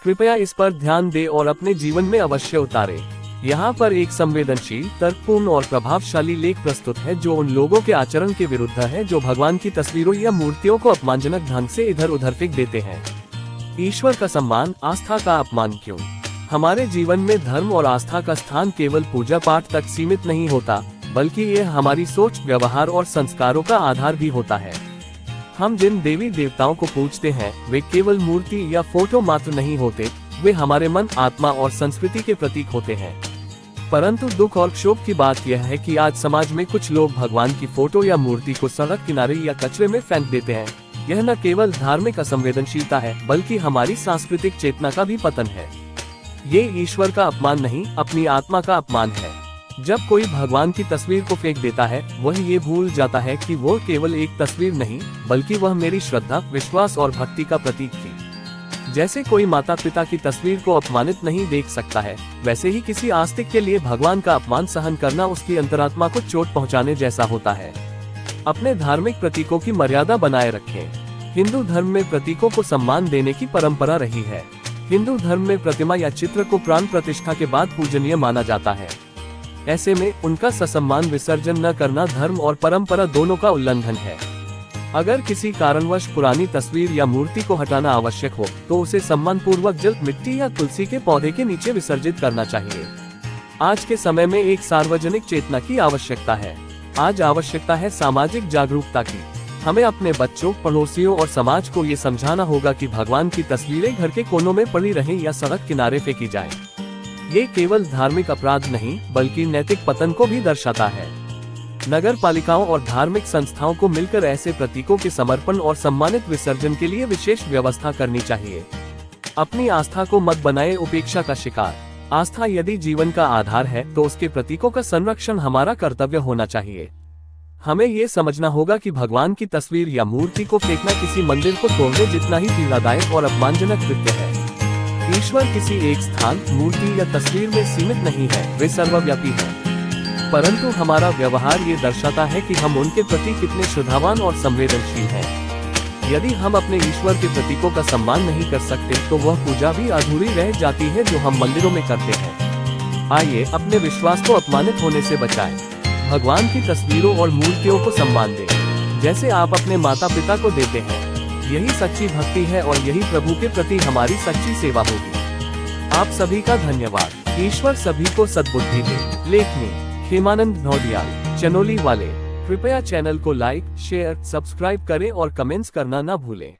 कृपया इस पर ध्यान दें और अपने जीवन में अवश्य उतारें। यहाँ पर एक संवेदनशील, तर्कपूर्ण और प्रभावशाली लेख प्रस्तुत है जो उन लोगों के आचरण के विरुद्ध है जो भगवान की तस्वीरों या मूर्तियों को अपमानजनक ढंग से इधर उधर फेंक देते हैं। ईश्वर का सम्मान, आस्था का अपमान क्यों? हमारे जीवन में धर्म और आस्था का स्थान केवल पूजा पाठ तक सीमित नहीं होता, बल्कि ये हमारी सोच, व्यवहार और संस्कारों का आधार भी होता है। हम जिन देवी देवताओं को पूजते हैं वे केवल मूर्ति या फोटो मात्र नहीं होते, वे हमारे मन, आत्मा और संस्कृति के प्रतीक होते हैं। परंतु दुख और क्षोभ की बात यह है कि आज समाज में कुछ लोग भगवान की फोटो या मूर्ति को सड़क किनारे या कचरे में फेंक देते हैं। यह न केवल धार्मिक असंवेदनशीलता है, बल्कि हमारी सांस्कृतिक चेतना का भी पतन है। ये ईश्वर का अपमान नहीं, अपनी आत्मा का अपमान है। जब कोई भगवान की तस्वीर को फेंक देता है, वह ये भूल जाता है कि वो केवल एक तस्वीर नहीं, बल्कि वह मेरी श्रद्धा, विश्वास और भक्ति का प्रतीक थी। जैसे कोई माता पिता की तस्वीर को अपमानित नहीं देख सकता है, वैसे ही किसी आस्तिक के लिए भगवान का अपमान सहन करना उसकी अंतरात्मा को चोट पहुंचाने जैसा होता है। अपने धार्मिक प्रतीकों की मर्यादा बनाए रखें। हिंदू धर्म में प्रतीकों को सम्मान देने की परंपरा रही है। हिंदू धर्म में प्रतिमा या चित्र को प्राण प्रतिष्ठा के बाद पूजनीय माना जाता है। ऐसे में उनका ससम्मान विसर्जन न करना धर्म और परंपरा दोनों का उल्लंघन है। अगर किसी कारणवश पुरानी तस्वीर या मूर्ति को हटाना आवश्यक हो, तो उसे सम्मान पूर्वक जल, मिट्टी या तुलसी के पौधे के नीचे विसर्जित करना चाहिए। आज के समय में एक सार्वजनिक चेतना की आवश्यकता है। आज आवश्यकता है सामाजिक जागरूकता की। हमें अपने बच्चों, पड़ोसियों और समाज को ये समझाना होगा कि भगवान की तस्वीरें घर के कोनों में पड़ी रहें या सड़क किनारे फेंकी जाएं। ये केवल धार्मिक अपराध नहीं, बल्कि नैतिक पतन को भी दर्शाता है। नगर पालिकाओं और धार्मिक संस्थाओं को मिलकर ऐसे प्रतीकों के समर्पण और सम्मानित विसर्जन के लिए विशेष व्यवस्था करनी चाहिए। अपनी आस्था को मत बनाए उपेक्षा का शिकार। आस्था यदि जीवन का आधार है, तो उसके प्रतीकों का संरक्षण हमारा कर्तव्य होना चाहिए। हमें ये समझना होगा कि भगवान की तस्वीर या मूर्ति को फेंकना किसी मंदिर को तोड़ने जितना ही पीड़ादायक और अपमानजनक कृत्य है। ईश्वर किसी एक स्थान, मूर्ति या तस्वीर में सीमित नहीं है, वे सर्वव्यापी हैं। परंतु हमारा व्यवहार ये दर्शाता है कि हम उनके प्रति कितने श्रद्धावान और संवेदनशील हैं। यदि हम अपने ईश्वर के प्रतीकों का सम्मान नहीं कर सकते, तो वह पूजा भी अधूरी रह जाती है जो हम मंदिरों में करते हैं। आइए अपने विश्वास को अपमानित होने से बचाएं। भगवान की तस्वीरों और मूर्तियों को सम्मान दें, जैसे आप अपने माता पिता को देते हैं। यही सच्ची भक्ति है और यही प्रभु के प्रति हमारी सच्ची सेवा होगी। आप सभी का धन्यवाद। ईश्वर सभी को सद्बुद्धि दे। लेखनी हेमानंद ढौडियाल, चनोली वाले। कृपया चैनल को लाइक, शेयर, सब्सक्राइब करें और कमेंट्स करना न भूलें।